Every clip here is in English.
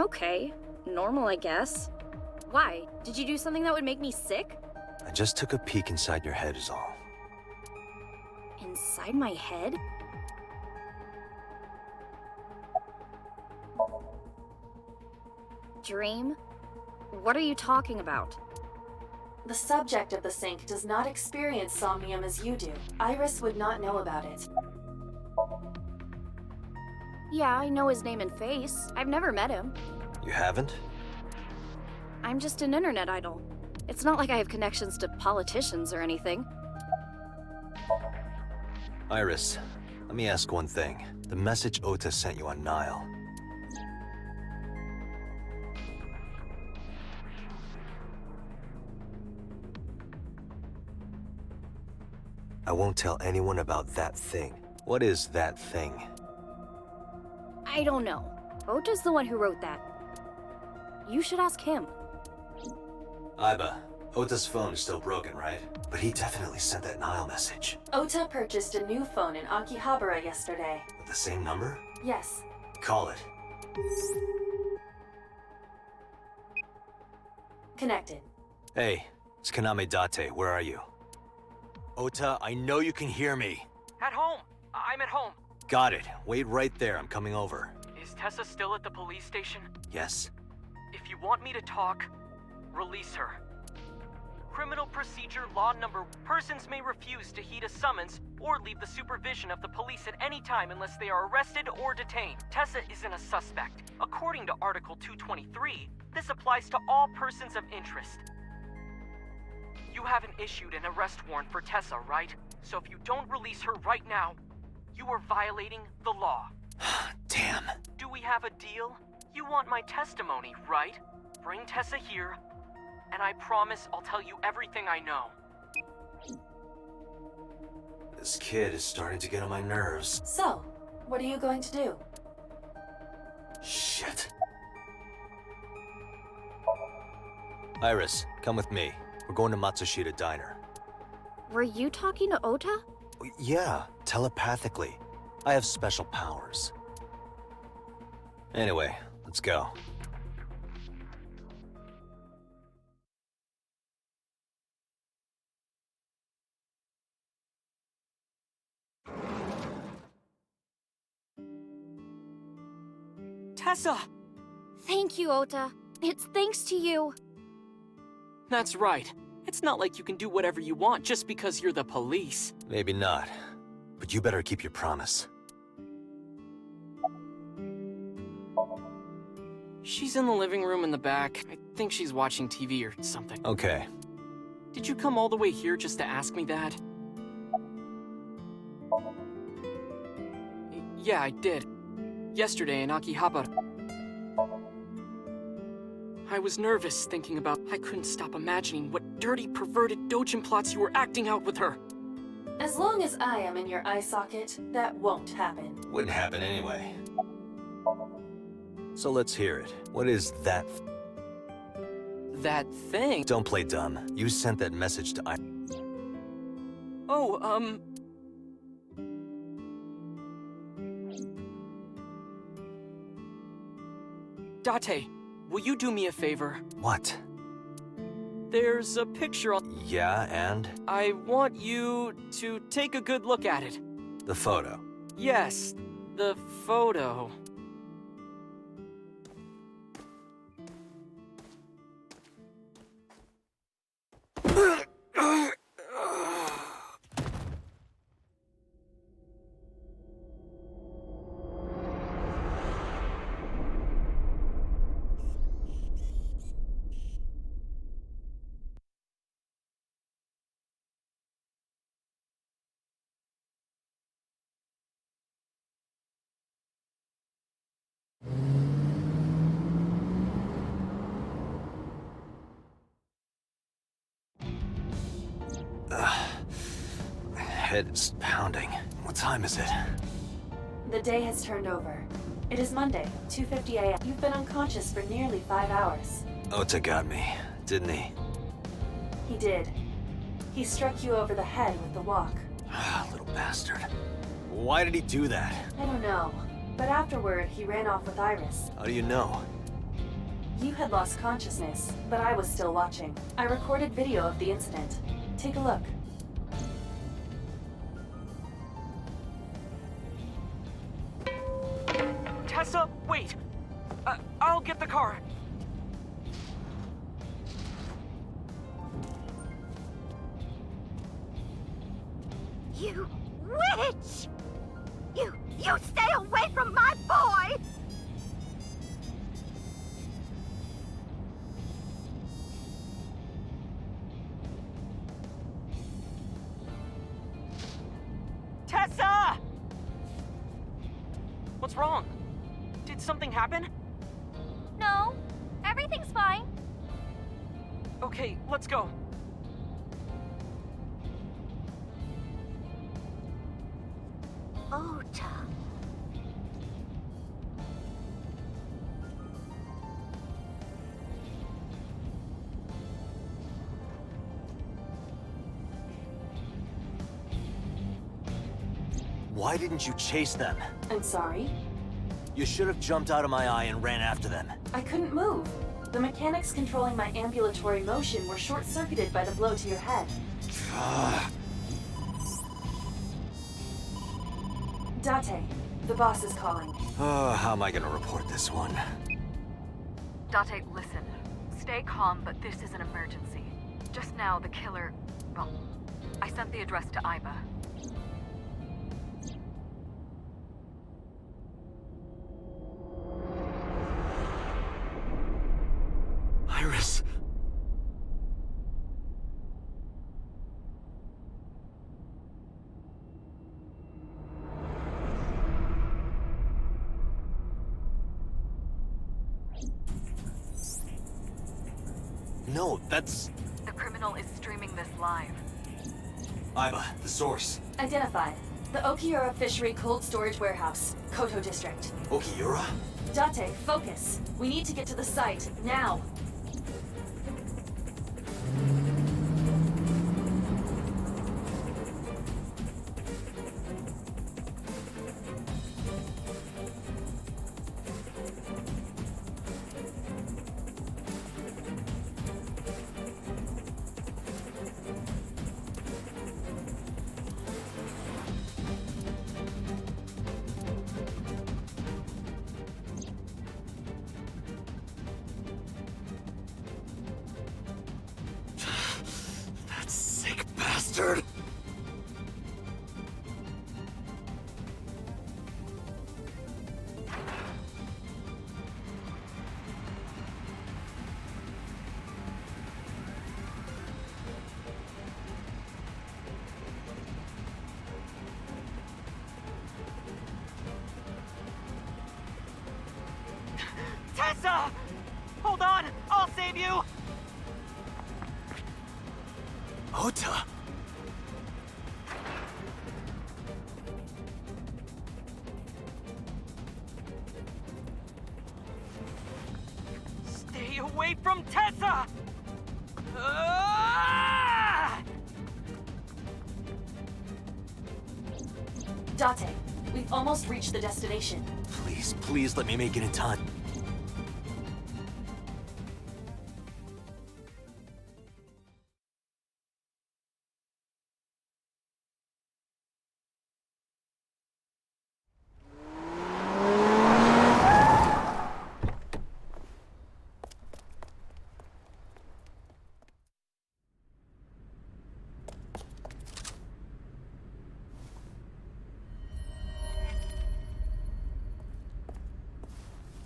okay. Normal, I guess. Why? Did you do something that would make me sick? I just took a peek inside your head is all. Inside my head? Dream? What are you talking about? The subject of the sync does not experience Somnium as you do. Iris would not know about it. Yeah, I know his name and face. I've never met him. You haven't? I'm just an internet idol. It's not like I have connections to politicians or anything. Iris, let me ask one thing. The message Ota sent you on Nile. I won't tell anyone about that thing. What is that thing? I don't know. Ota's the one who wrote that. You should ask him. Aiba, Ota's phone is still broken, right? But he definitely sent that Nile message. Ota purchased a new phone in Akihabara yesterday. With the same number? Yes. Call it. Connected. Hey, it's Kaname Date. Where are you? Ota, I know you can hear me. At home. I'm at home. Got it. Wait right there. I'm coming over. Is Tessa still at the police station? Yes? If you want me to talk, release her. Criminal procedure law number: persons may refuse to heed a summons or leave the supervision of the police at any time unless they are arrested or detained. Tessa isn't a suspect. According to Article 223, this applies to all persons of interest. You haven't issued an arrest warrant for Tessa, right? So if you don't release her right now, you are violating the law. Damn. Do we have a deal? You want my testimony, right? Bring Tessa here, and I promise I'll tell you everything I know. This kid is starting to get on my nerves. So, what are you going to do? Shit. Iris, come with me. We're going to Matsushita Diner. Were you talking to Ota? Yeah, telepathically. I have special powers. Anyway, let's go. Tessa! Thank you, Ota. It's thanks to you. That's right. It's not like you can do whatever you want just because you're the police. Maybe not, but you better keep your promise. She's in the living room in the back. I think she's watching TV or something. Okay. Did you come all the way here just to ask me that? Yeah, I did. Yesterday in Akihabara. I was nervous thinking about... I couldn't stop imagining what dirty, perverted dojin plots you were acting out with her. As long as I am in your eye socket, that won't happen. Wouldn't happen anyway. So let's hear it. What is that? That thing? Don't play dumb. You sent that message to Oh, Date, will you do me a favor? What? There's a picture on... Yeah, and? I want you to take a good look at it. The photo. Yes, the photo. My head is pounding. What time is it? The day has turned over. It is Monday, 2:50 a.m. You've been unconscious for nearly 5 hours. Ota got me, didn't he? He did. He struck you over the head with the walk. Little bastard. Why did he do that? I don't know, but afterward, he ran off with Iris. How do you know? You had lost consciousness, but I was still watching. I recorded video of the incident. Take a look. Tessa, wait! I'll get the car. You witch! You stay away from my boy! Tessa! What's wrong? Did something happen? No, everything's fine. Okay, let's go. Ota. Why didn't you chase them? I'm sorry. You should have jumped out of my eye and ran after them. I couldn't move. The mechanics controlling my ambulatory motion were short-circuited by the blow to your head. Date, the boss is calling. Oh, how am I gonna report this one? Date, listen. Stay calm, but this is an emergency. Just now, the killer... Well, I sent the address to Iba. Iris. No, that's... The criminal is streaming this live. Iba, the source. Identified. The Okiura Fishery Cold Storage Warehouse, Koto District. Okiura? Date, focus. We need to get to the site, now. That sick bastard! Tessa! Hold on! I'll save you! Ota! Stay away from Tessa! Ah! Date, we've almost reached the destination. Please, please let me make it in time.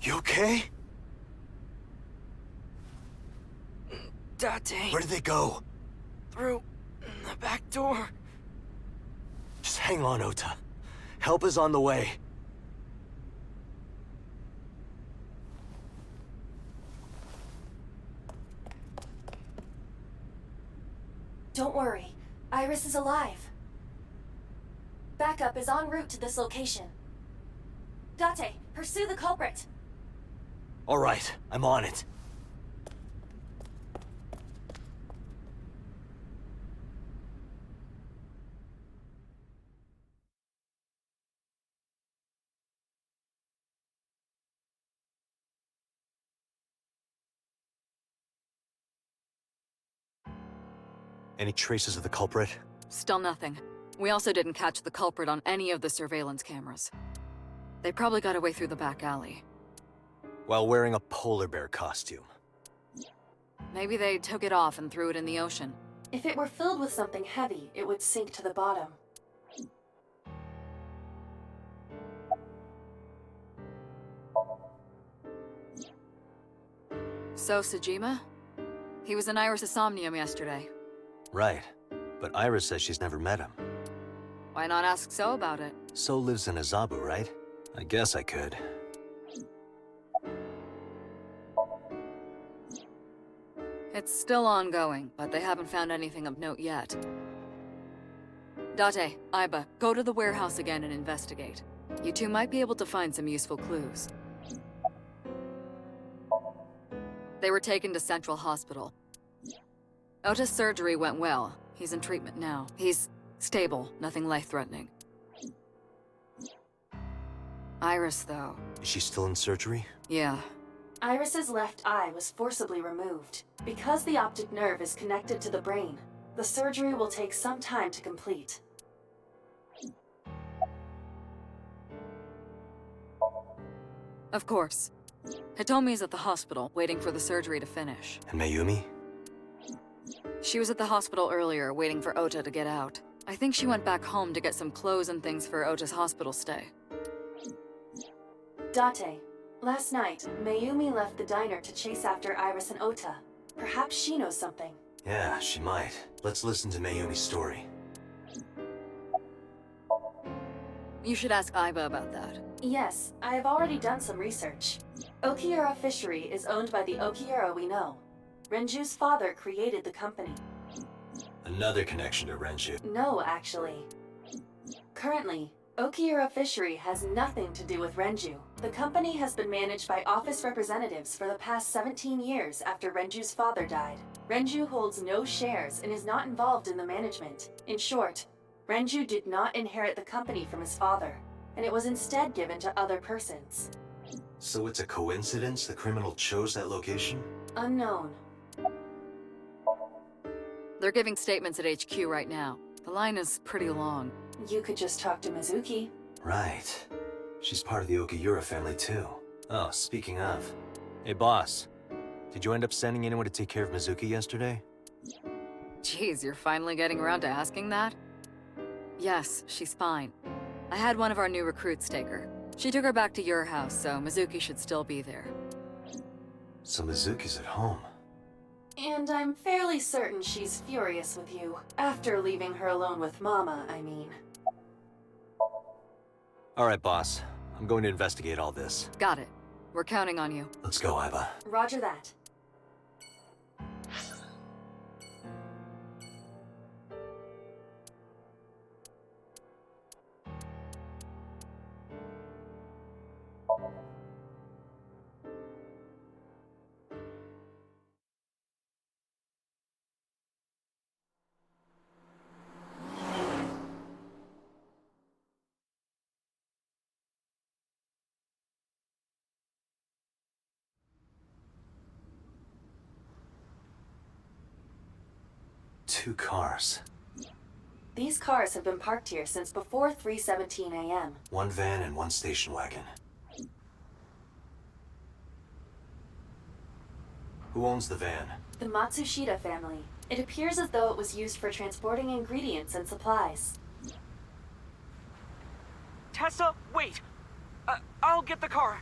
You okay? Date, Where did they go? through the back door. Just hang on, Ota. Help is on the way. Don't worry. Iris is alive. Backup is en route to this location. Date, pursue the culprit. All right, I'm on it. Any traces of the culprit? Still nothing. We also didn't catch the culprit on any of the surveillance cameras. They probably got away through the back alley. While wearing a polar bear costume. Maybe they took it off and threw it in the ocean. If it were filled with something heavy, it would sink to the bottom. So, Sejima? He was in Iris' Somnium yesterday. Right. But Iris says she's never met him. Why not ask So about it? So lives in Azabu, right? I guess I could. It's still ongoing, but they haven't found anything of note yet. Date, Aiba, go to the warehouse again and investigate. You two might be able to find some useful clues. They were taken to Central Hospital. Ota's surgery went well. He's in treatment now. He's stable, nothing life-threatening. Iris, though. Is she still in surgery? Yeah. Iris's left eye was forcibly removed. Because the optic nerve is connected to the brain, the surgery will take some time to complete. Of course. Hitomi's at the hospital, waiting for the surgery to finish. And Mayumi? She was at the hospital earlier, waiting for Ota to get out. I think she went back home to get some clothes and things for Ota's hospital stay. Date, last night, Mayumi left the diner to chase after Iris and Ota. Perhaps she knows something. Yeah, she might. Let's listen to Mayumi's story. You should ask Aiba about that. Yes, I have already done some research. Okiura Fishery is owned by the Okiura we know. Renju's father created the company. Another connection to Renju. No, actually. Currently, Okiura Fishery has nothing to do with Renju. The company has been managed by office representatives for the past 17 years after Renju's father died. Renju holds no shares and is not involved in the management. In short, Renju did not inherit the company from his father, and it was instead given to other persons. So it's a coincidence the criminal chose that location? Unknown. They're giving statements at HQ right now. The line is pretty long. You could just talk to Mizuki. Right. She's part of the Okiura family too. Oh, speaking of. Hey boss, did you end up sending anyone to take care of Mizuki yesterday? Jeez, you're finally getting around to asking that? Yes, she's fine. I had one of our new recruits take her. She took her back to your house, so Mizuki should still be there. So Mizuki's at home. And I'm fairly certain she's furious with you. After leaving her alone with Mama, I mean. Alright boss, I'm going to investigate all this. Got it. We're counting on you. Let's go, Aiba. Roger that. Two cars. These cars have been parked here since before 3:17 a.m. One van and one station wagon. Who owns the van? The Matsushita family. It appears as though it was used for transporting ingredients and supplies. Tessa, wait! I'll get the car.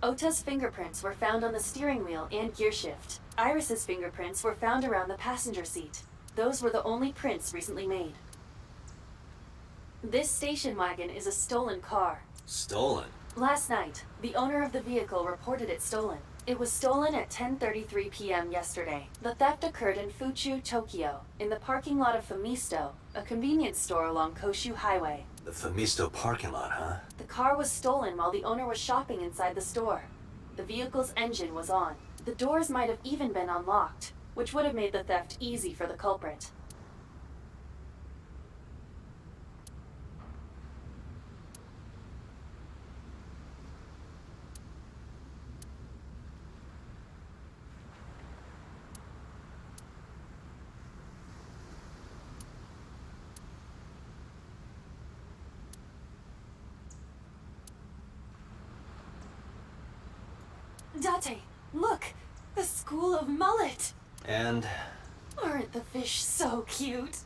Ota's fingerprints were found on the steering wheel and gearshift. Iris's fingerprints were found around the passenger seat. Those were the only prints recently made. This station wagon is a stolen car. Stolen? Last night, the owner of the vehicle reported it stolen. It was stolen at 10:33 p.m. yesterday. The theft occurred in Fuchu, Tokyo, in the parking lot of Famisto, a convenience store along Koshu Highway. The Famisto parking lot, huh? The car was stolen while the owner was shopping inside the store. The vehicle's engine was on. The doors might have even been unlocked, which would have made the theft easy for the culprit. Date, look! The school of mullet! And Aren't the fish so cute?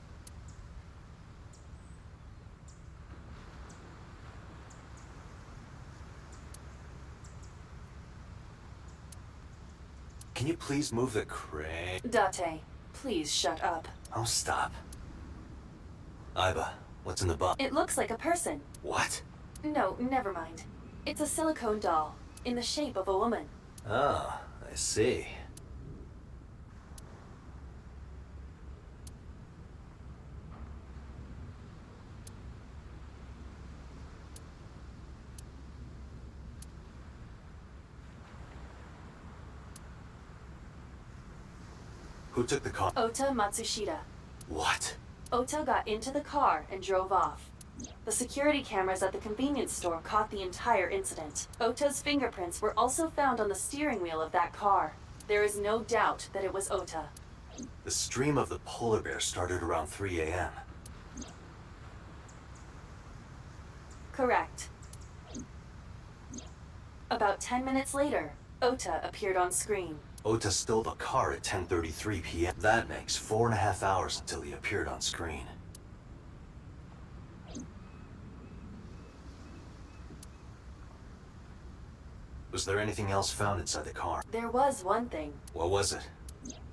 can you please move the crane? Date, please shut up. Oh, stop. Iba, what's in the box? It looks like a person. What? No, never mind. It's a silicone doll, in the shape of a woman. Oh, I see. Who took the car? Ota Matsushita. What? Ota got into the car and drove off. The security cameras at the convenience store caught the entire incident. Ota's fingerprints were also found on the steering wheel of that car. There is no doubt that it was Ota. The stream of the polar bear started around 3 a.m. Correct. About 10 minutes later, Ota appeared on screen. Ota stole the car at 10:33 p.m. That makes 4.5 hours until he appeared on screen. Was there anything else found inside the car? There was one thing. What was it?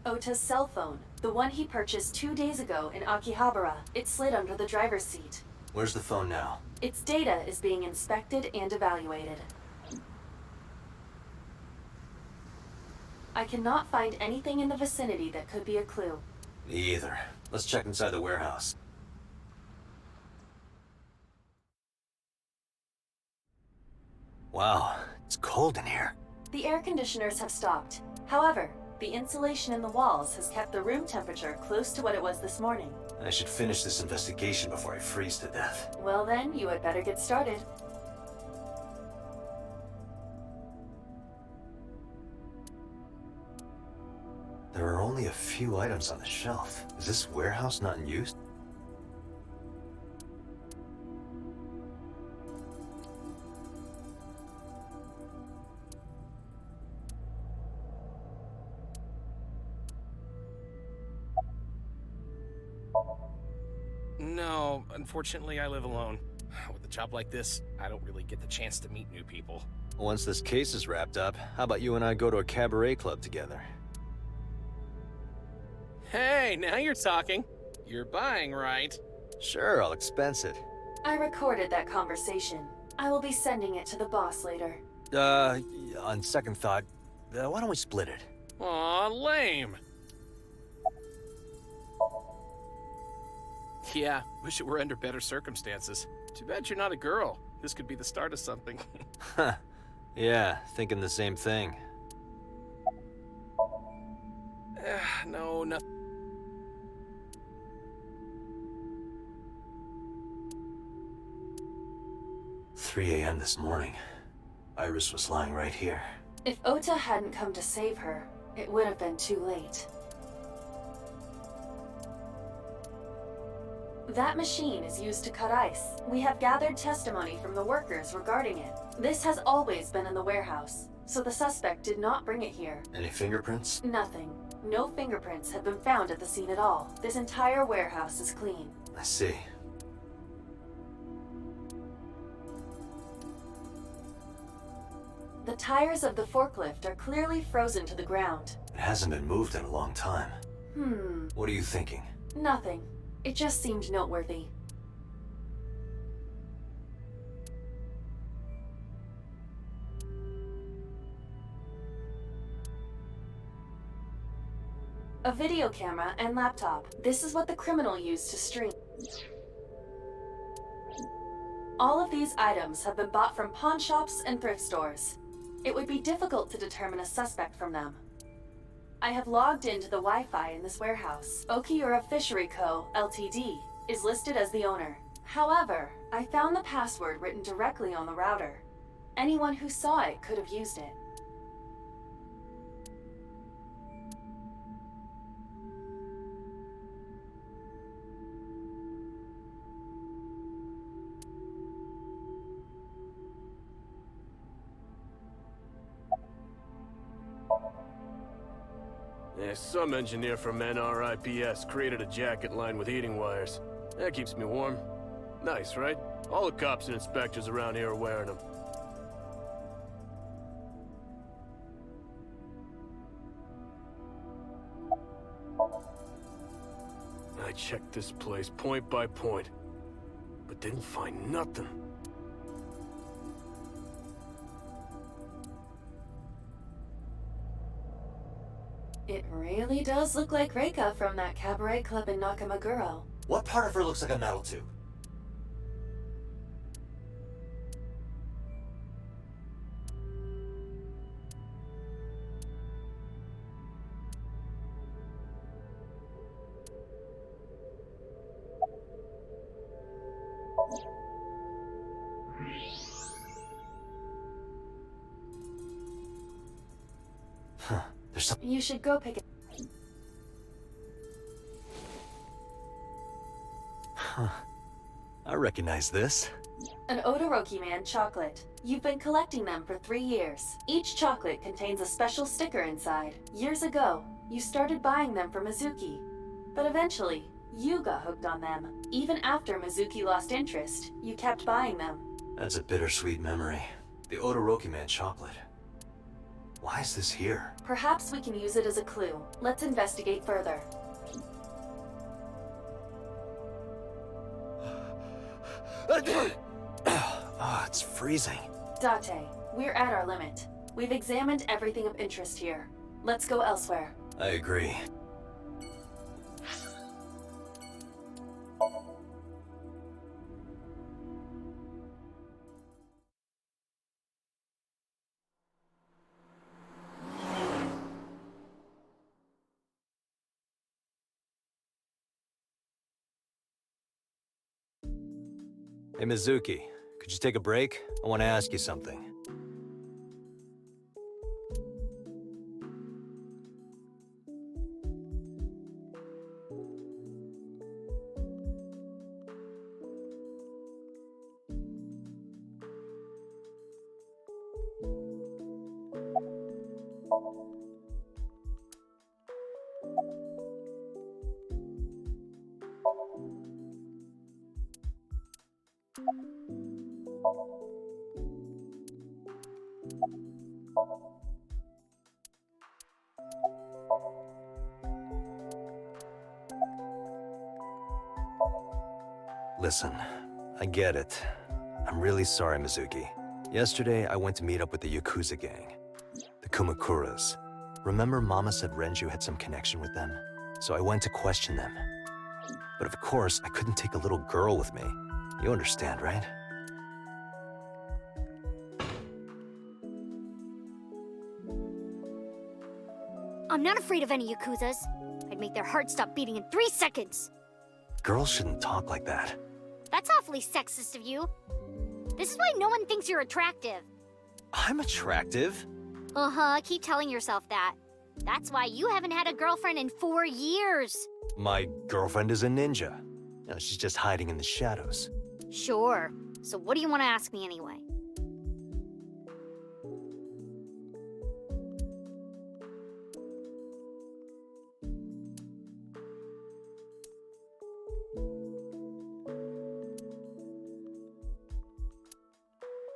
Ota's cell phone, the one he purchased 2 days ago in Akihabara. It slid under the driver's seat. Where's the phone now? Its data is being inspected and evaluated. I cannot find anything in the vicinity that could be a clue. Me either. Let's check inside the warehouse. Wow, it's cold in here. The air conditioners have stopped. However, the insulation in the walls has kept the room temperature close to what it was this morning. I should finish this investigation before I freeze to death. Well then, you had better get started. There are only a few items on the shelf. Is this warehouse not in use? No, unfortunately I live alone. With a job like this, I don't really get the chance to meet new people. Once this case is wrapped up, how about you and I go to a cabaret club together? Hey, now you're talking. You're buying, right? Sure, I'll expense it. I recorded that conversation. I will be sending it to the boss later. On second thought, why don't we split it? Aw, lame. Yeah, wish it were under better circumstances. Too bad you're not a girl. This could be the start of something. Huh. Yeah, thinking the same thing. No, nothing. 3 a.m. this morning. Iris was lying right here. If Ota hadn't come to save her, it would have been too late. That machine is used to cut ice. We have gathered testimony from the workers regarding it. This has always been in the warehouse, so the suspect did not bring it here. Any fingerprints? Nothing. No fingerprints have been found at the scene at all. This entire warehouse is clean. I see. The tires of the forklift are clearly frozen to the ground. It hasn't been moved in a long time. What are you thinking? Nothing. It just seemed noteworthy. A video camera and laptop. This is what the criminal used to stream. All of these items have been bought from pawn shops and thrift stores. It would be difficult to determine a suspect from them. I have logged into the Wi-Fi in this warehouse. Okiura Fishery Co., Ltd., is listed as the owner. However, I found the password written directly on the router. Anyone who saw it could have used it. Yeah, some engineer from NRIPS created a jacket lined with heating wires. That keeps me warm. Nice, right? All the cops and inspectors around here are wearing them. I checked this place point by point, but didn't find nothing. It really does look like Reika from that cabaret club in Nakamaguro. What part of her looks like a metal tube? Huh. There's some... You should go pick it. Huh. I recognize this. An Odoroki Man chocolate. You've been collecting them for 3 years. Each chocolate contains a special sticker inside. Years ago, you started buying them for Mizuki. But eventually, you got hooked on them. Even after Mizuki lost interest, you kept buying them. That's a bittersweet memory. The Odoroki Man chocolate. Why is this here? Perhaps we can use it as a clue. Let's investigate further. Oh, it's freezing. Date, we're at our limit. We've examined everything of interest here. Let's go elsewhere. I agree. Hey, Mizuki, could you take a break? I want to ask you something. Listen, I get it. I'm really sorry, Mizuki. Yesterday, I went to meet up with the Yakuza gang, the Kumakuras. Remember Mama said Renju had some connection with them? So I went to question them. But of course, I couldn't take a little girl with me. You understand, right? I'm not afraid of any Yakuzas. I'd make their hearts stop beating in 3 seconds. Girls shouldn't talk like that. That's awfully sexist of you. This is why no one thinks you're attractive. I'm attractive. Uh-huh, keep telling yourself that. That's why you haven't had a girlfriend in 4 years. My girlfriend is a ninja. You know, she's just hiding in the shadows. Sure. So what do you want to ask me anyway?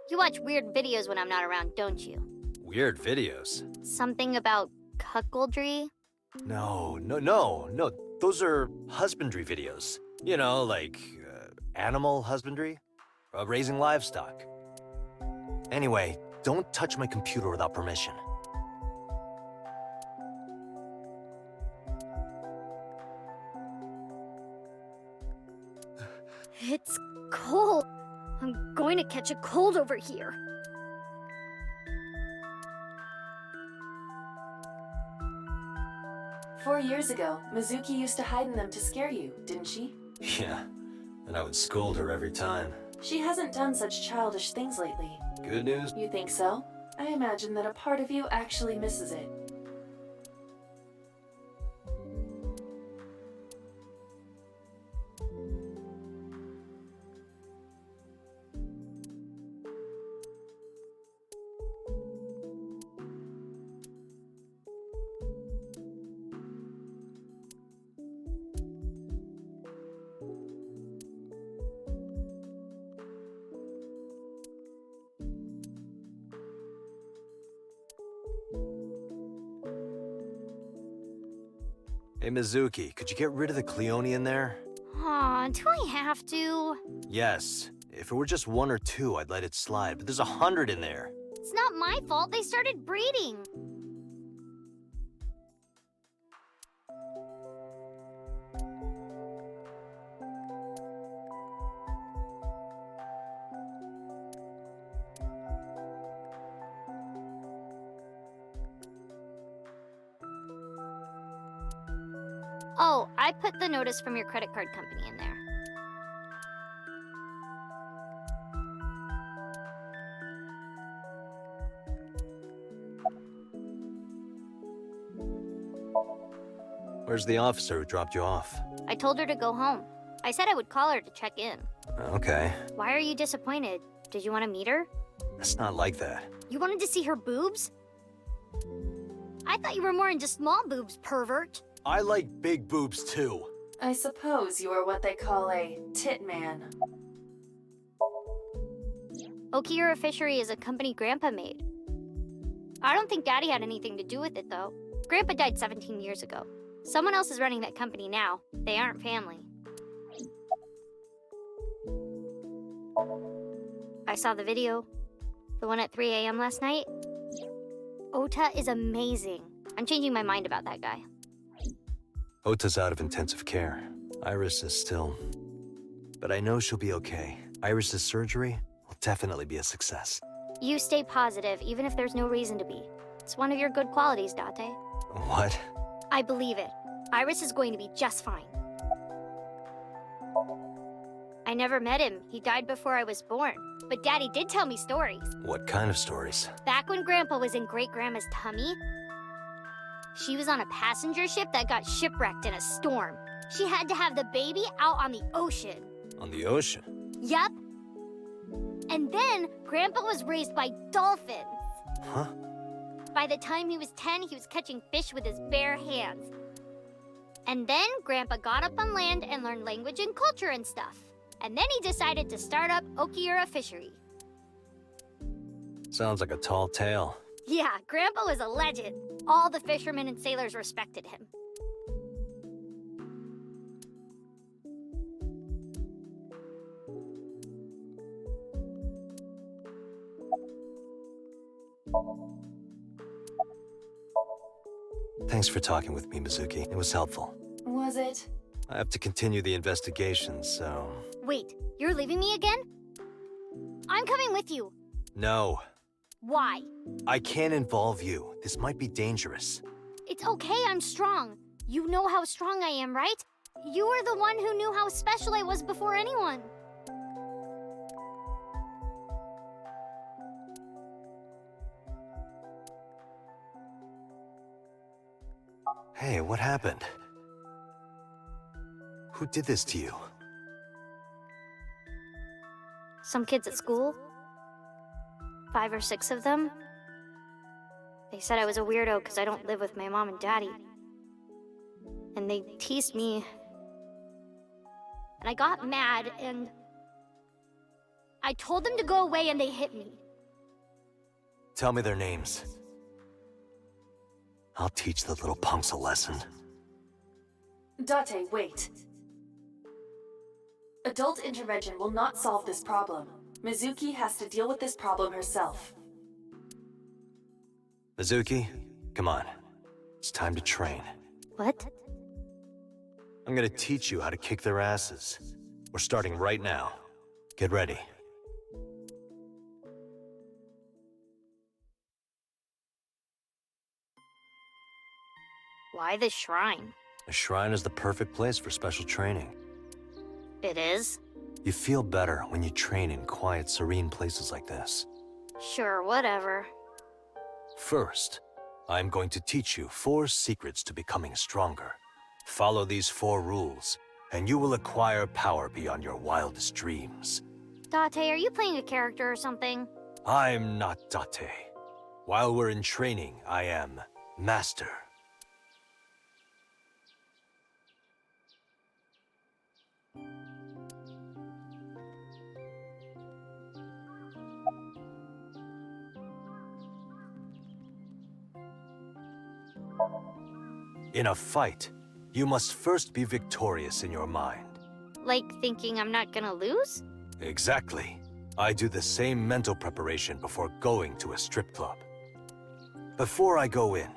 You watch weird videos when I'm not around, don't you? Weird videos? Something about cuckoldry? No. Those are husbandry videos. You know, like animal husbandry, raising livestock. Anyway, don't touch my computer without permission. It's cold. I'm going to catch a cold over here. "4 years ago, Mizuki used to hide in them to scare you, didn't she? Yeah, and I would scold her every time. She hasn't done such childish things lately. Good news? You think so? I imagine that a part of you actually misses it. Hey, Mizuki, could you get rid of the Cleone in there? Aw, do I have to? Yes. If it were just 1 or 2, I'd let it slide, but there's 100 in there. It's not my fault they started breeding. Oh, I put the notice from your credit card company in there. Where's the officer who dropped you off? I told her to go home. I said I would call her to check in. Okay. Why are you disappointed? Did you want to meet her? It's not like that. You wanted to see her boobs? I thought you were more into small boobs, pervert. I like big boobs too. I suppose you are what they call a tit man. Okiura Fishery is a company Grandpa made. I don't think Daddy had anything to do with it, though. Grandpa died 17 years ago. Someone else is running that company now. They aren't family. I saw the video. The one at 3 a.m. last night. Ota is amazing. I'm changing my mind about that guy. Ota's out of intensive care. Iris is still... But I know she'll be okay. Iris's surgery will definitely be a success. You stay positive, even if there's no reason to be. It's one of your good qualities, Date. What? I believe it. Iris is going to be just fine. I never met him. He died before I was born. But Daddy did tell me stories. What kind of stories? Back when Grandpa was in Great-Grandma's tummy, she was on a passenger ship that got shipwrecked in a storm. She had to have the baby out on the ocean. On the ocean? Yup. And then Grandpa was raised by dolphins. Huh? By the time he was 10, he was catching fish with his bare hands. And then Grandpa got up on land and learned language and culture and stuff. And then he decided to start up Okiura Fishery. Sounds like a tall tale. Yeah, Grandpa was a legend. All the fishermen and sailors respected him. Thanks for talking with me, Mizuki. It was helpful. Was it? I have to continue the investigation, so... Wait, you're leaving me again? I'm coming with you. No. Why? I can't involve you. This might be dangerous. It's okay, I'm strong. You know how strong I am, right? You were the one who knew how special I was before anyone. Hey, what happened? Who did this to you? Some kids at school. 5 or 6 of them. They said I was a weirdo because I don't live with my mom and daddy. And they teased me. And I got mad and... I told them to go away and they hit me. Tell me their names. I'll teach the little punks a lesson. Date, wait. Adult intervention will not solve this problem. Mizuki has to deal with this problem herself. Mizuki, come on. It's time to train. What? I'm gonna teach you how to kick their asses. We're starting right now. Get ready. Why the shrine? A shrine is the perfect place for special training. It is? You feel better when you train in quiet, serene places like this. Sure, whatever. First, I'm going to teach you 4 secrets to becoming stronger. Follow these 4 rules, and you will acquire power beyond your wildest dreams. Date, are you playing a character or something? I'm not Date. While we're in training, I am Master. In a fight, You must first be victorious in your mind. Like thinking I'm not gonna lose? Exactly. I do the same mental preparation before going to a strip club. Before I go in,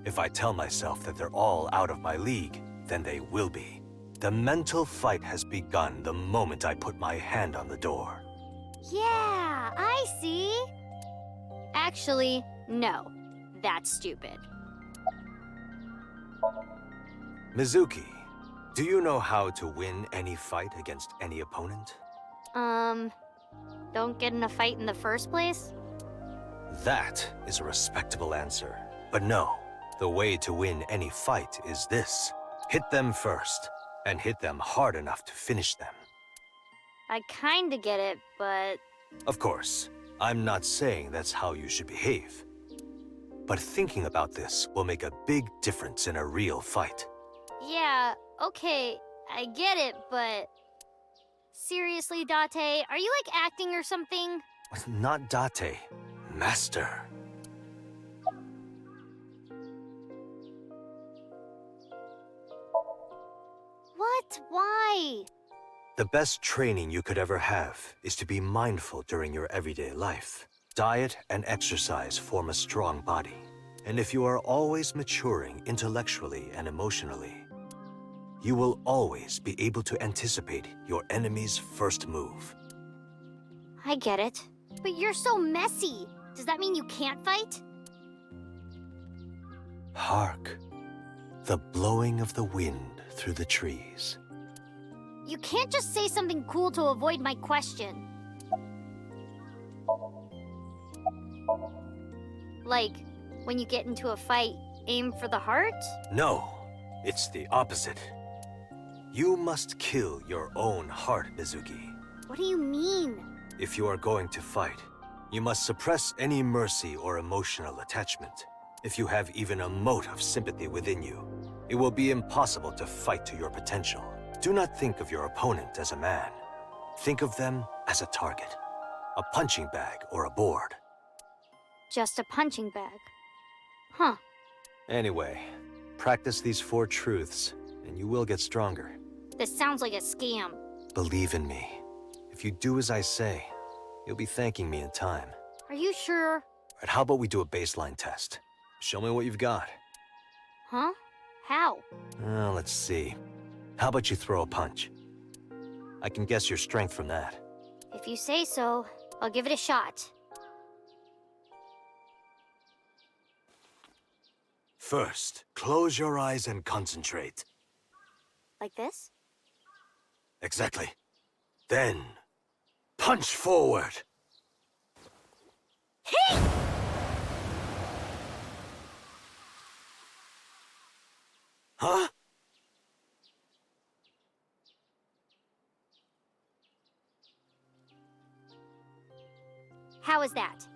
if I tell myself that they're all out of my league, then they will be. The mental fight has begun the moment I put my hand on the door. Yeah, I see. Actually, no. That's stupid. Mizuki, do you know how to win any fight against any opponent? Don't get in a fight in the first place? That is a respectable answer. But no, the way to win any fight is this. Hit them first, and hit them hard enough to finish them. I kinda get it, but... Of course, I'm not saying that's how you should behave. But thinking about this will make a big difference in a real fight. Yeah, okay, I get it, but... Seriously, Date, are you like acting or something? Not Date, Master. What? Why? The best training you could ever have is to be mindful during your everyday life. Diet and exercise form a strong body. And if you are always maturing intellectually and emotionally, you will always be able to anticipate your enemy's first move. I get it. But you're so messy. Does that mean you can't fight? Hark, the blowing of the wind through the trees. You can't just say something cool to avoid my question. Like, when you get into a fight, aim for the heart? No, it's the opposite. You must kill your own heart, Mizuki. What do you mean? If you are going to fight, you must suppress any mercy or emotional attachment. If you have even a mote of sympathy within you, it will be impossible to fight to your potential. Do not think of your opponent as a man. Think of them as a target, a punching bag or a board. Just a punching bag. Huh. Anyway, practice these 4 truths, and you will get stronger. This sounds like a scam. Believe in me. If you do as I say, you'll be thanking me in time. Are you sure? Right, how about we do a baseline test? Show me what you've got. Huh? How? Let's see. How about you throw a punch? I can guess your strength from that. If you say so, I'll give it a shot. First, close your eyes and concentrate. Like this? Exactly. Then, punch forward. Hey! Huh? How is that?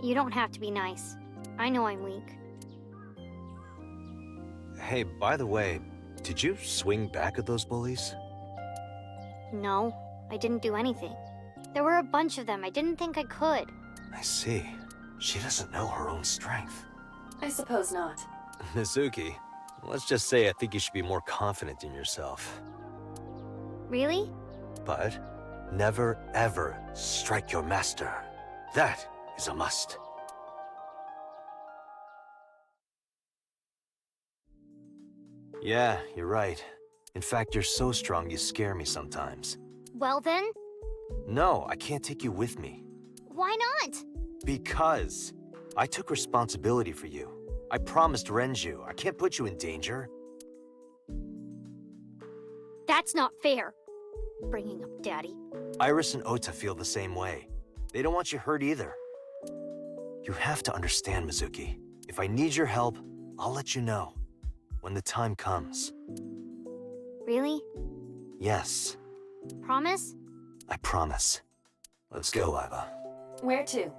You don't have to be nice. I know I'm weak. Hey, by the way, did you swing back at those bullies? No, I didn't do anything. There were a bunch of them. I didn't think I could. I see. She doesn't know her own strength. I suppose not. Mizuki, let's just say I think you should be more confident in yourself. Really? But never ever strike your master. That is a must. Yeah, you're right. In fact, you're so strong you scare me sometimes. Well then, No, I can't take you with me. why not? Because I took responsibility for you. I promised Renju. I can't put you in danger. That's not fair. Bringing up Daddy. Iris and Ota feel the same way. They don't want you hurt either. You have to understand, Mizuki. If I need your help, I'll let you know. When the time comes. Really? Yes, Promise? I promise. Let's go, Iva. Where to?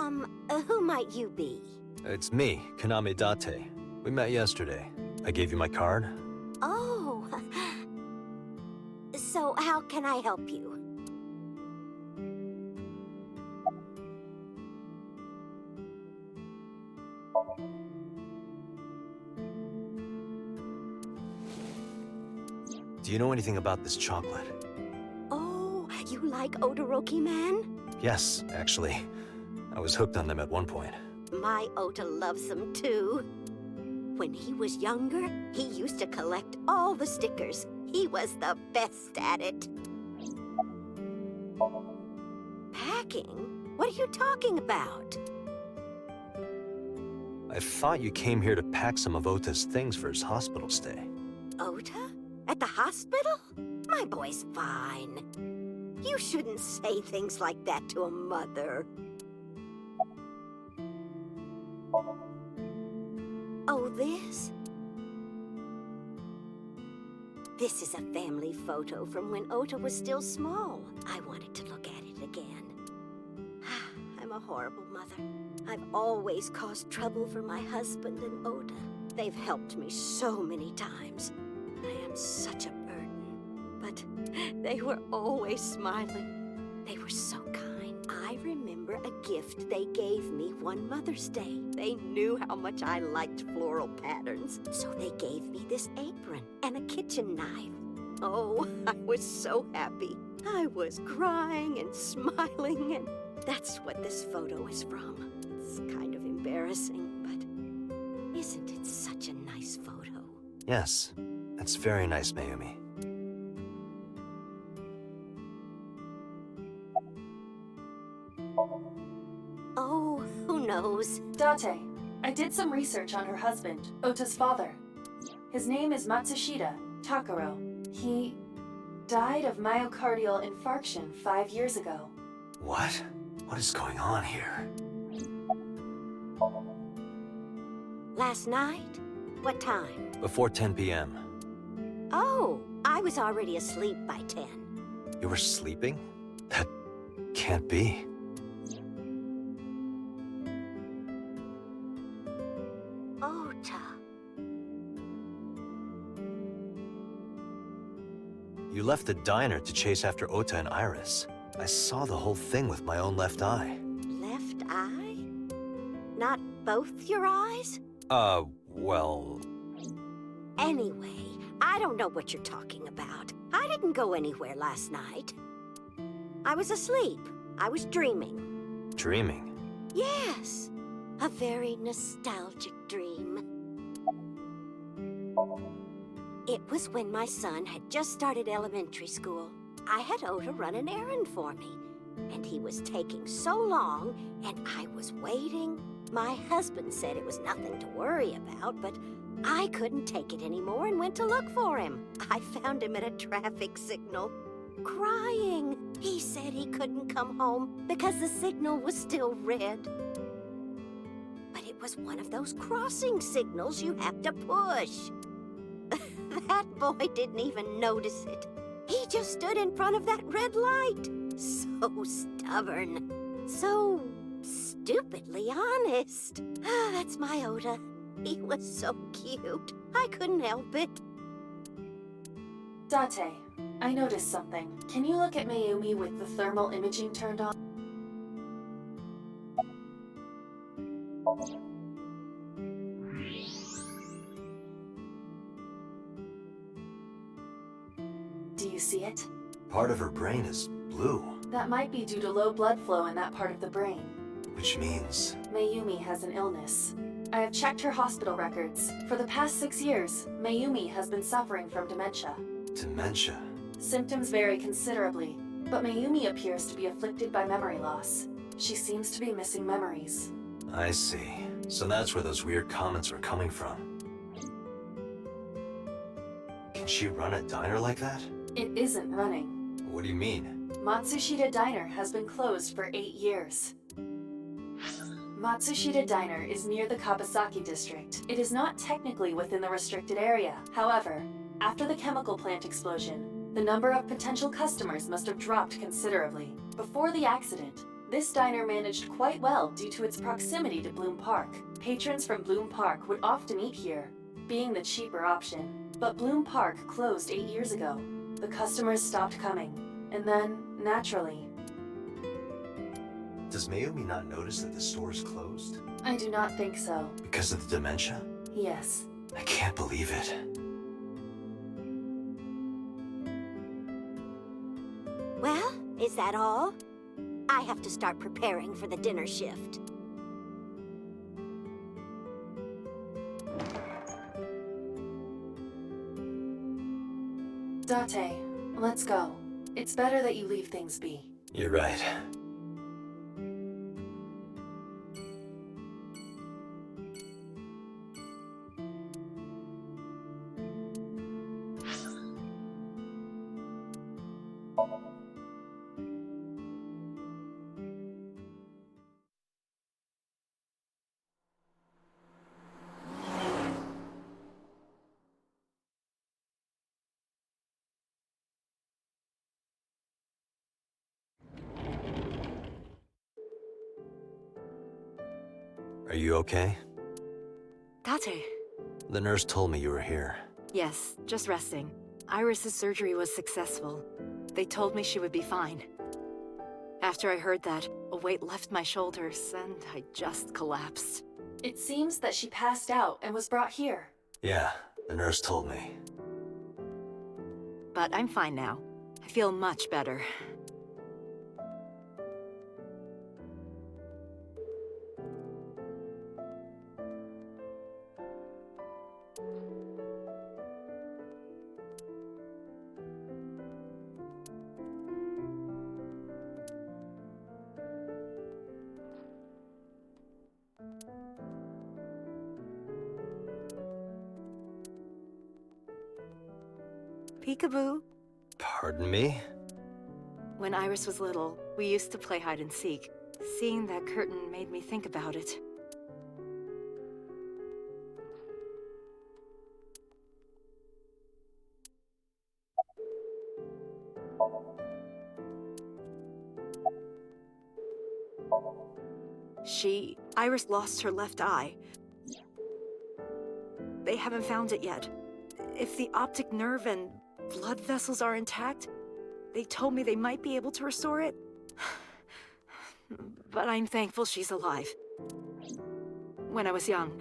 Who might you be? It's me, Kaname Date. We met yesterday. I gave you my card. Oh. So how can I help you? Do you know anything about this chocolate? Oh, you like Odoroki Man? Yes, actually. I was hooked on them at one point. My Ota loves them too. When he was younger, he used to collect all the stickers. He was the best at it. Packing? What are you talking about? I thought you came here to pack some of Ota's things for his hospital stay. Ota? At the hospital? My boy's fine. You shouldn't say things like that to a mother. Oh, this? This is a family photo from when Ota was still small. I wanted to look at it again. I'm a horrible mother. I've always caused trouble for my husband and Ota. They've helped me so many times. I am such a burden. But they were always smiling. They were so kind. I remember a gift they gave me one Mother's Day. They knew how much I liked floral patterns, so they gave me this apron and a kitchen knife. Oh, I was so happy. I was crying and smiling, and that's what this photo is from. It's kind of embarrassing, but isn't it such a nice photo? Yes, that's very nice, Mayumi. Oh, who knows? Date, I did some research on her husband, Ota's father. His name is Matsushita Takaro. He died of myocardial infarction 5 years ago. What? What is going on here? Last night? What time? Before 10 p.m. Oh, I was already asleep by 10. You were sleeping? That can't be. Ota. You left the diner to chase after Ota and Iris. I saw the whole thing with my own left eye. Left eye? Not both your eyes? Well... Anyway, I don't know what you're talking about. I didn't go anywhere last night. I was asleep. I was dreaming. Dreaming? Yes, a very nostalgic dream. It was when my son had just started elementary school. I had Ota run an errand for me, and he was taking so long, and I was waiting. My husband said it was nothing to worry about, but I couldn't take it anymore and went to look for him. I found him at a traffic signal, crying. He said he couldn't come home because the signal was still red. But it was one of those crossing signals you have to push. That boy didn't even notice it. He just stood in front of that red light. So stubborn. So stupidly honest. That's my Ota. He was so cute. I couldn't help it. Date, I noticed something. Can you look at Mayumi with the thermal imaging turned on? Do you see it? Part of her brain is blue, That might be due to low blood flow in that part of the brain. which means... Mayumi has an illness. I have checked her hospital records. For the past 6 years, Mayumi has been suffering from dementia. dementia. Symptoms vary considerably, but Mayumi appears to be afflicted by memory loss. She seems to be missing memories. I see. So that's where those weird comments were coming from. Can she run a diner like that? It isn't running. What do you mean? Matsushita Diner has been closed for 8 years. Matsushita Diner is near the Kabasaki district. It is not technically within the restricted area. However, after the chemical plant explosion, the number of potential customers must have dropped considerably. Before the accident, This diner managed quite well due to its proximity to Bloom Park. Patrons from Bloom Park would often eat here, being the cheaper option. But Bloom Park closed 8 years ago. The customers stopped coming, and then, naturally... Does Mayumi not notice that the store is closed? I do not think so. Because of the dementia? Yes. I can't believe it. Well, is that all? I have to start preparing for the dinner shift. Date, let's go. It's better that you leave things be. You're right. Are you okay? Tate. The nurse told me you were here. Yes, just resting. Iris's surgery was successful. They told me she would be fine. After I heard that, a weight left my shoulders, and I just collapsed. It seems that she passed out and was brought here. Yeah, the nurse told me. But I'm fine now. I feel much better. Peekaboo. Pardon me? When Iris was little, we used to play hide and seek. Seeing that curtain made me think about it. Iris lost her left eye. They haven't found it yet. If the optic nerve and blood vessels are intact, they told me they might be able to restore it. But I'm thankful she's alive. When I was young,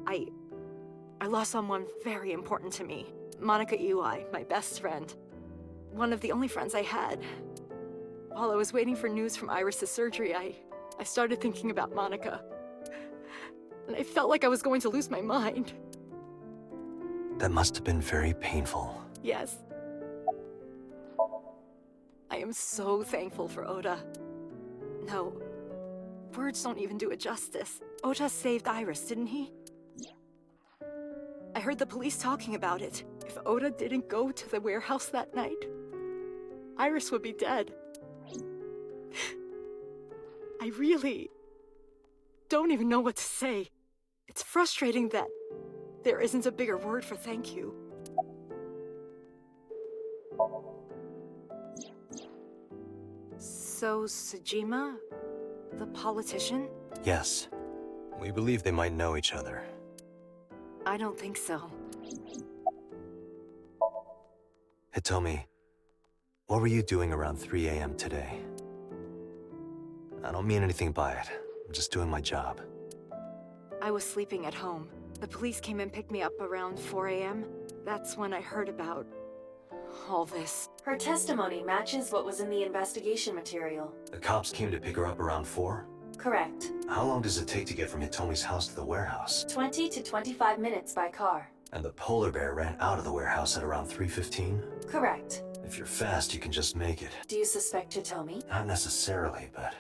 I lost someone very important to me. Monica Iwai, my best friend. One of the only friends I had. While I was waiting for news from Iris's surgery, I started thinking about Monica. And I felt like I was going to lose my mind. That must have been very painful. Yes. I am so thankful for Oda. No, words don't even do it justice. Oda saved Iris, didn't he? I heard the police talking about it. If Oda didn't go to the warehouse that night, Iris would be dead. I really don't even know what to say. It's frustrating that there isn't a bigger word for thank you. So, Sejima? The politician? Yes. We believe they might know each other. I don't think so. Hitomi, what were you doing around 3 a.m. today? I don't mean anything by it. I'm just doing my job. I was sleeping at home. The police came and picked me up around 4 a.m. That's when I heard about all this. Her testimony matches what was in the investigation material. The cops came to pick her up around 4? Correct. How long does it take to get from Hitomi's house to the warehouse? 20 to 25 minutes by car. And the polar bear ran out of the warehouse at around 3:15? Correct. If you're fast, you can just make it. Do you suspect Hitomi? Not necessarily, but...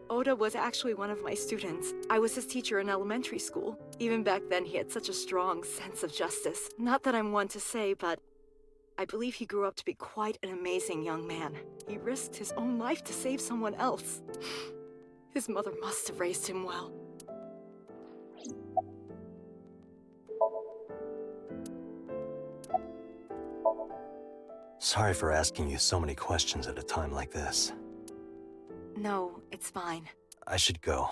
Oda was actually one of my students. I was his teacher in elementary school. Even back then, he had such a strong sense of justice. Not that I'm one to say, but I believe he grew up to be quite an amazing young man. He risked his own life to save someone else. His mother must have raised him well. Sorry for asking you so many questions at a time like this. No, it's fine. I should go.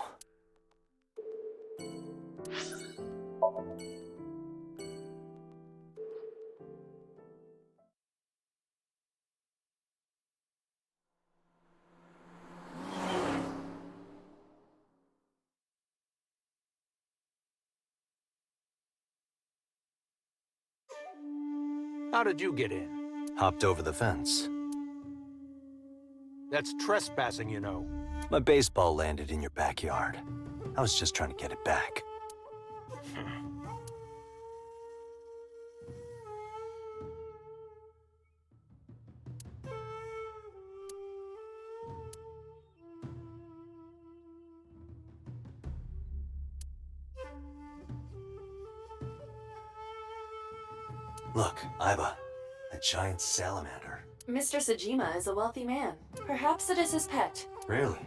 How did you get in? Hopped over the fence. That's trespassing, you know. My baseball landed in your backyard. I was just trying to get it back. Look, Iba, a giant salamander. Mr. Sajima is a wealthy man. Perhaps it is his pet. Really?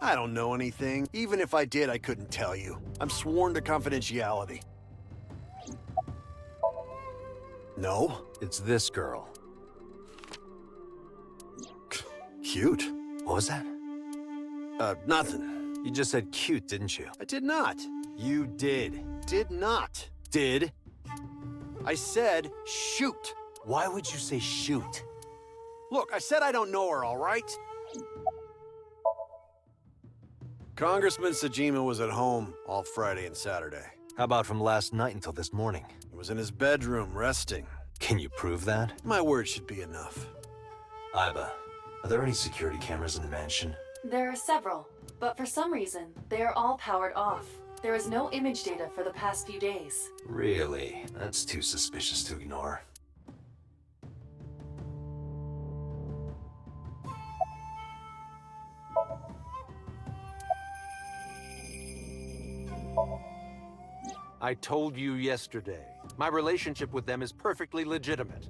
I don't know anything. Even if I did, I couldn't tell you. I'm sworn to confidentiality. No? It's this girl. Cute. What was that? Nothing. You just said cute, didn't you? I did not. You did. Did not. Did? I said shoot. Why would you say shoot? Look, I said I don't know her, all right? Congressman Sajima was at home all Friday and Saturday. How about from last night until this morning? He was in his bedroom, resting. Can you prove that? My word should be enough. Iba, are there any security cameras in the mansion? There are several, but for some reason, they are all powered off. There is no image data for the past few days. Really? That's too suspicious to ignore. I told you yesterday. My relationship with them is perfectly legitimate.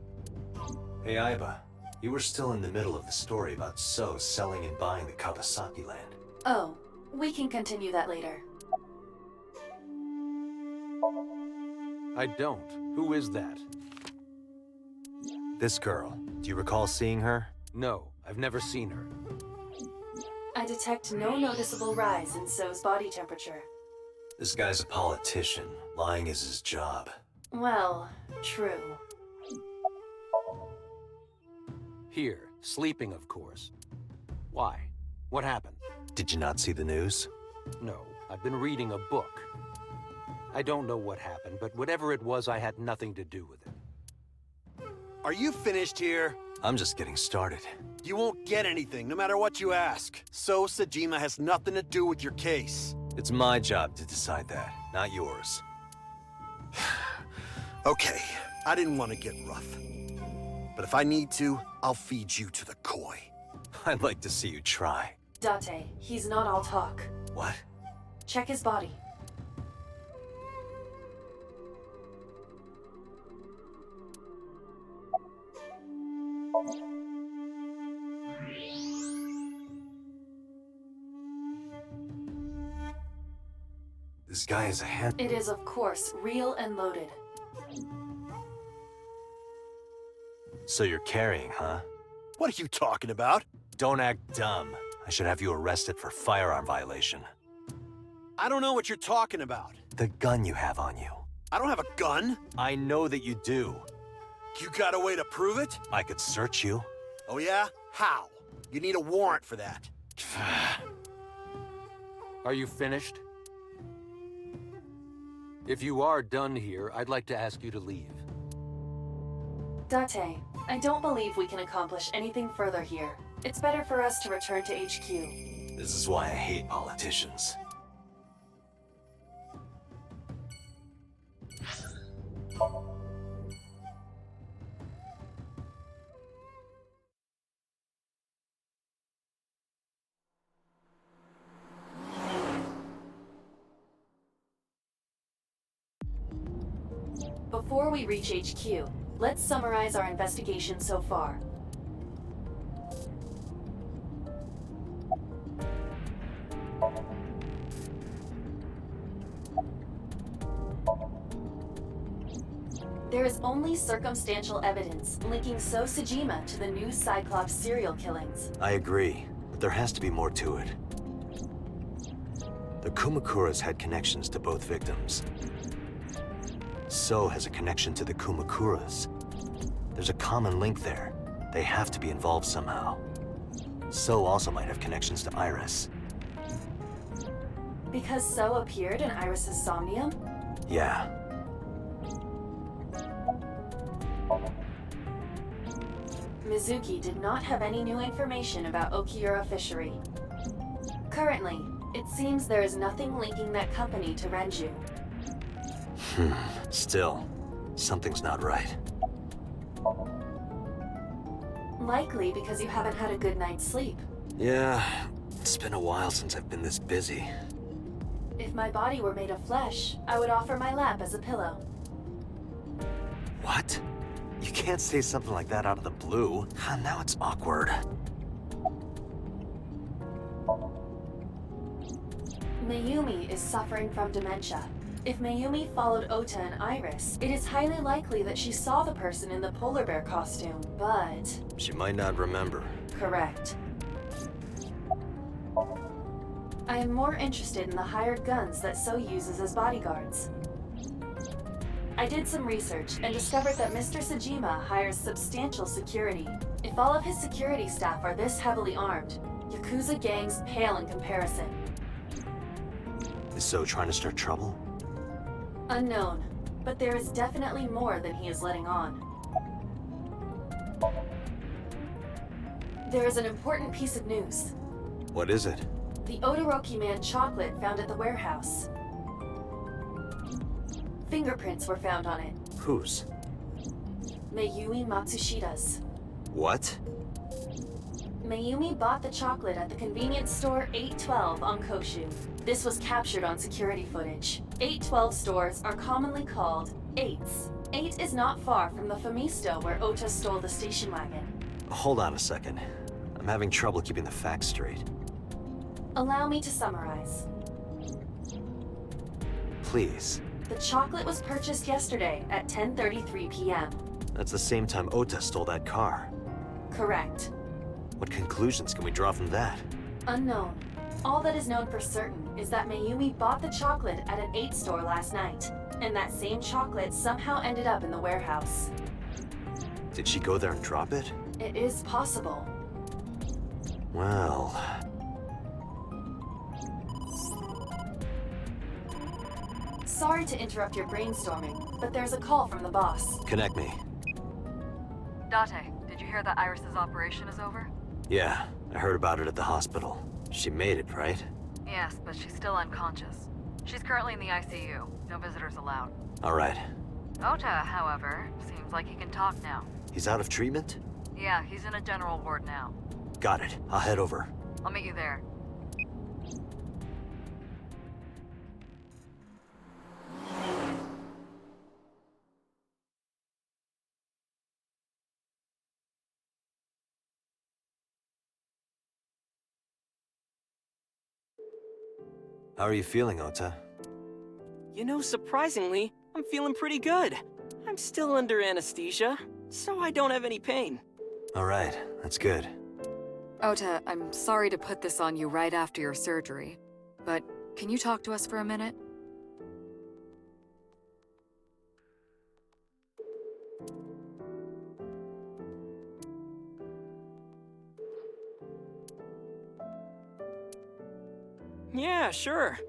Hey, Iba. You were still in the middle of the story about So selling and buying the Kawasaki land. Oh, we can continue that later. I don't. Who is that? This girl. Do you recall seeing her? No, I've never seen her. I detect no noticeable rise in So's body temperature. This guy's a politician. Lying is his job. Well, true. Here, sleeping, of course. Why? What happened? Did you not see the news? No, I've been reading a book. I don't know what happened, but whatever it was, I had nothing to do with it. Are you finished here? I'm just getting started. You won't get anything, no matter what you ask. So Sajima has nothing to do with your case. It's my job to decide that, not yours. Okay, I didn't want to get rough. But if I need to, I'll feed you to the koi. I'd like to see you try. Date, he's not all talk. What? Check his body. This guy is a hand. It is, of course, real and loaded. So you're carrying, huh? What are you talking about? Don't act dumb. I should have you arrested for firearm violation. I don't know what you're talking about. The gun you have on you. I don't have a gun. I know that you do. You got a way to prove it? I could search you. Oh yeah? How? You need a warrant for that. Are you finished? If you are done here, I'd like to ask you to leave. Date, I don't believe we can accomplish anything further here. It's better for us to return to HQ. This is why I hate politicians. Before we reach HQ, Let's summarize our investigation so far. There is only circumstantial evidence linking So Sejima to the new Cyclops serial killings. I agree, but there has to be more to it. The Kumakuras had connections to both victims. So has a connection to the Kumakuras. There's a common link there. They have to be involved somehow. So also might have connections to Iris. Because So appeared in Iris's Somnium? Yeah. Mizuki did not have any new information about Okiura Fishery. Currently, it seems there is nothing linking that company to Renju. Still, something's not right. Likely because you haven't had a good night's sleep. Yeah, it's been a while since I've been this busy. If my body were made of flesh, I would offer my lap as a pillow. What? You can't say something like that out of the blue. Now it's awkward. Mayumi is suffering from dementia. If Mayumi followed Ota and Iris, it is highly likely that she saw the person in the polar bear costume, but... She might not remember. Correct. I am more interested in the hired guns that So uses as bodyguards. I did some research and discovered that Mr. Sejima hires substantial security. If all of his security staff are this heavily armed, Yakuza gangs pale in comparison. Is So trying to start trouble? Unknown, but there is definitely more than he is letting on. There is an important piece of news. What is it? The Odoroki Man chocolate found at the warehouse. Fingerprints were found on it. Whose? Mayumi Matsushida's. What? Mayumi bought the chocolate at the convenience store 812 on Koshu. This was captured on security footage. 812 stores are commonly called 8s. 8 is not far from the Famisto where Ota stole the station wagon. Hold on a second. I'm having trouble keeping the facts straight. Allow me to summarize. Please. The chocolate was purchased yesterday at 10:33 p.m. That's the same time Ota stole that car. Correct. What conclusions can we draw from that? Unknown. All that is known for certain is that Mayumi bought the chocolate at an 8 store last night, and that same chocolate somehow ended up in the warehouse. Did she go there and drop it? It is possible. Well... Sorry to interrupt your brainstorming, but there's a call from the boss. Connect me. Date, did you hear that Iris's operation is over? Yeah, I heard about it at the hospital. She made it, right? Yes, but she's still unconscious. She's currently in the ICU. No visitors allowed. All right. Ota, however, seems like he can talk now. He's out of treatment? Yeah, he's in a general ward now. Got it. I'll head over. I'll meet you there. How are you feeling, Ota? You know, surprisingly, I'm feeling pretty good. I'm still under anesthesia, so I don't have any pain. All right, that's good. Ota, I'm sorry to put this on you right after your surgery, but can you talk to us for a minute? Yeah, sure.